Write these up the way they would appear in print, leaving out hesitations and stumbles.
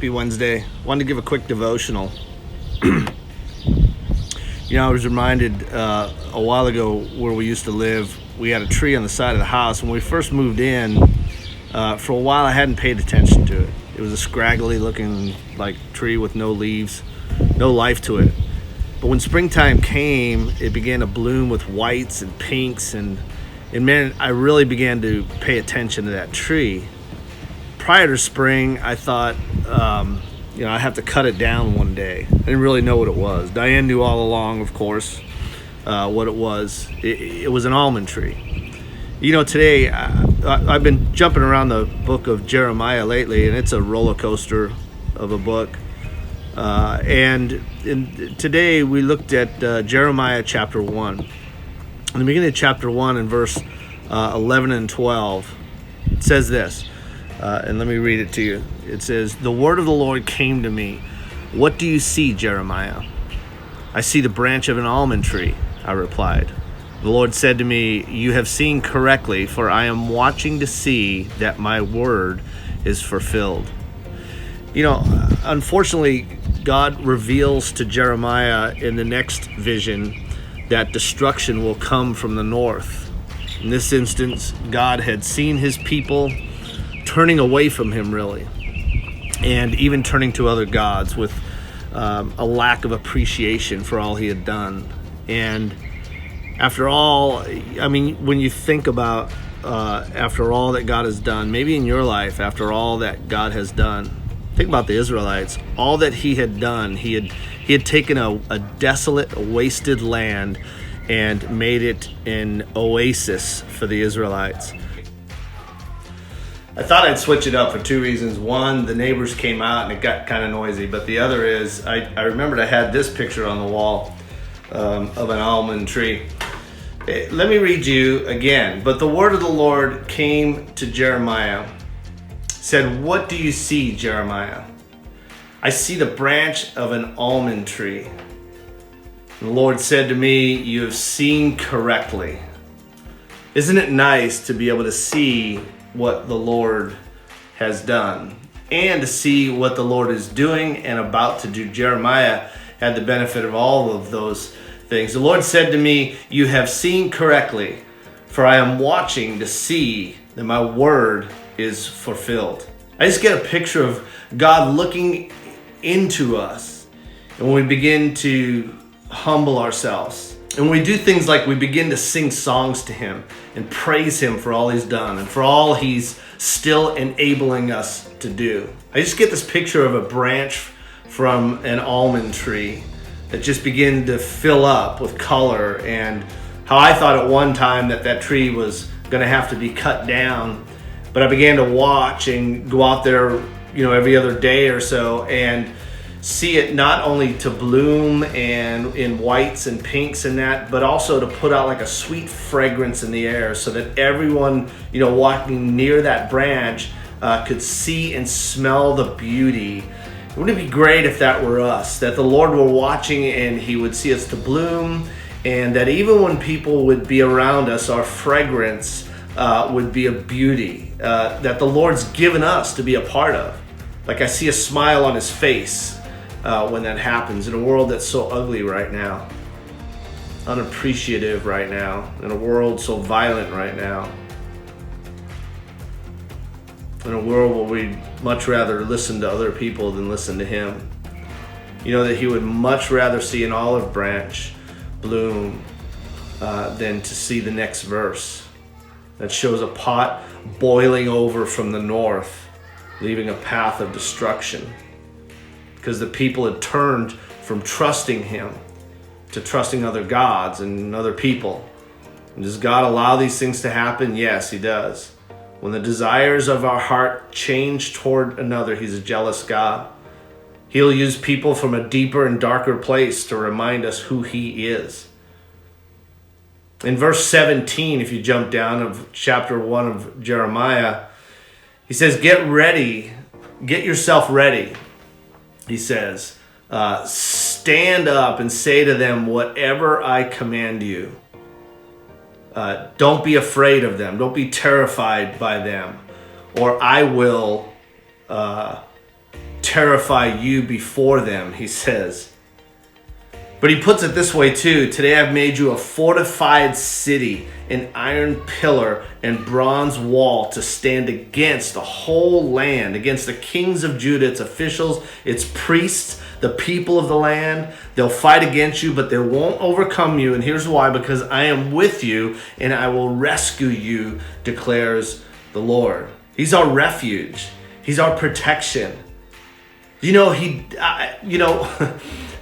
Happy Wednesday. Wanted to give a quick devotional. I was reminded a while ago where we used to live, we had a tree on the side of the house. When we first moved in, for a while I hadn't paid attention to it. It was a scraggly looking like tree with no leaves, no life to it. But when springtime came, it began to bloom with whites and pinks, and man, I really began to pay attention to that tree. Prior to spring, I thought, I have to cut it down one day. I didn't really know what it was. Diane knew all along, of course, what it was. It was an almond tree. Today I've been jumping around the book of Jeremiah lately, and it's a roller coaster of a book. And today we looked at Jeremiah chapter 1. In the beginning of chapter 1 in verse 11 and 12, it says this. And let me read it to you. It says, "The word of the Lord came to me. What do you see, Jeremiah?" "I see the branch of an almond tree," I replied. The Lord said to me, "You have seen correctly, for I am watching to see that my word is fulfilled." Unfortunately, God reveals to Jeremiah in the next vision that destruction will come from the north. In this instance, God had seen his people turning away from him, really, and even turning to other gods with a lack of appreciation for all he had done. And after all, when you think about after all that God has done, maybe in your life, after all that God has done, think about the Israelites. All that he had done, he had taken a desolate, wasted land and made it an oasis for the Israelites. I thought I'd switch it up for two reasons. One, the neighbors came out and it got kind of noisy. But the other is, I remembered I had this picture on the wall of an almond tree. Let me read you again. "But the word of the Lord came to Jeremiah, said, 'What do you see, Jeremiah?' I see the branch of an almond tree. And the Lord said to me, 'You have seen correctly.'" Isn't it nice to be able to see what the Lord has done and to see what the Lord is doing and about to do? Jeremiah had the benefit of all of those things. "The Lord said to me, 'You have seen correctly, for I am watching to see that my word is fulfilled.'" I just get a picture of God looking into us, and when we begin to humble ourselves, and when we do things like we begin to sing songs to him and praise him for all he's done and for all he's still enabling us to do. I just get this picture of a branch from an almond tree that just began to fill up with color, and how I thought at one time that tree was going to have to be cut down. But I began to watch and go out there, every other day or so, and see it not only to bloom and in whites and pinks and that, but also to put out like a sweet fragrance in the air, so that everyone, walking near that branch could see and smell the beauty. Wouldn't it be great if that were us, that the Lord were watching and he would see us to bloom, and that even when people would be around us, our fragrance would be a beauty that the Lord's given us to be a part of. Like I see a smile on his face when that happens in a world that's so ugly right now, unappreciative right now, in a world so violent right now, in a world where we'd much rather listen to other people than listen to him. That he would much rather see an olive branch bloom than to see the next verse that shows a pot boiling over from the north, leaving a path of destruction, because the people had turned from trusting him to trusting other gods and other people. And does God allow these things to happen? Yes, he does. When the desires of our heart change toward another, he's a jealous God. He'll use people from a deeper and darker place to remind us who he is. In verse 17, if you jump down of chapter 1 of Jeremiah, he says, "Get ready, get yourself ready." He says, "Stand up and say to them whatever I command you. Don't be afraid of them. Don't be terrified by them, or I will terrify you before them, he says. But he puts it this way too. Today I've made you a fortified city, an iron pillar and bronze wall to stand against the whole land, against the kings of Judah, its officials, its priests, the people of the land. They'll fight against you, but they won't overcome you. And here's why: because I am with you and I will rescue you, declares the Lord. He's our refuge. He's our protection.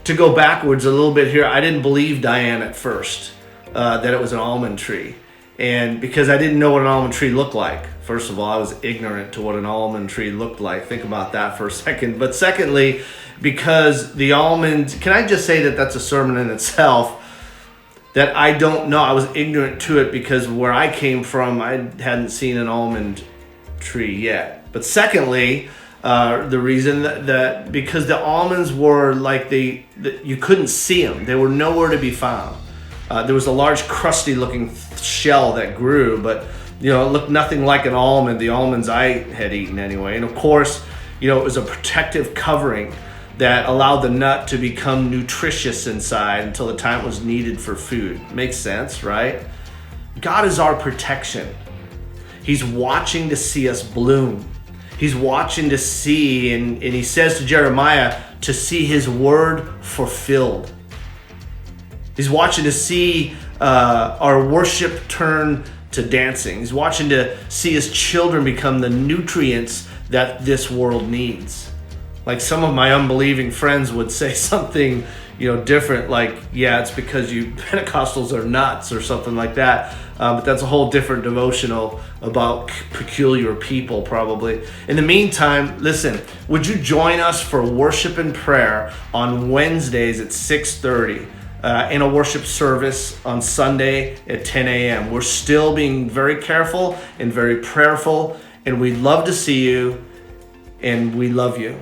To go backwards a little bit here, I didn't believe Diane at first, that it was an almond tree. And because I didn't know what an almond tree looked like. First of all, I was ignorant to what an almond tree looked like. Think about that for a second. But secondly, because the almond, can I just say that that's a sermon in itself, that I don't know. I was ignorant to it because where I came from, I hadn't seen an almond tree yet. But secondly, the reason that because the almonds were like you couldn't see them. They were nowhere to be found. There was a large crusty looking shell that grew, but it looked nothing like an almond, the almonds I had eaten anyway. And of course, it was a protective covering that allowed the nut to become nutritious inside until the time it was needed for food. Makes sense, right? God is our protection. He's watching to see us bloom. He's watching to see, and he says to Jeremiah, to see his word fulfilled. He's watching to see our worship turn to dancing. He's watching to see his children become the nutrients that this world needs. Like some of my unbelieving friends would say something, different, like, yeah, it's because you Pentecostals are nuts or something like that. But that's a whole different devotional about peculiar people, probably. In the meantime, listen, would you join us for worship and prayer on Wednesdays at 6:30 in a worship service on Sunday at 10 a.m. We're still being very careful and very prayerful, and we'd love to see you, and we love you.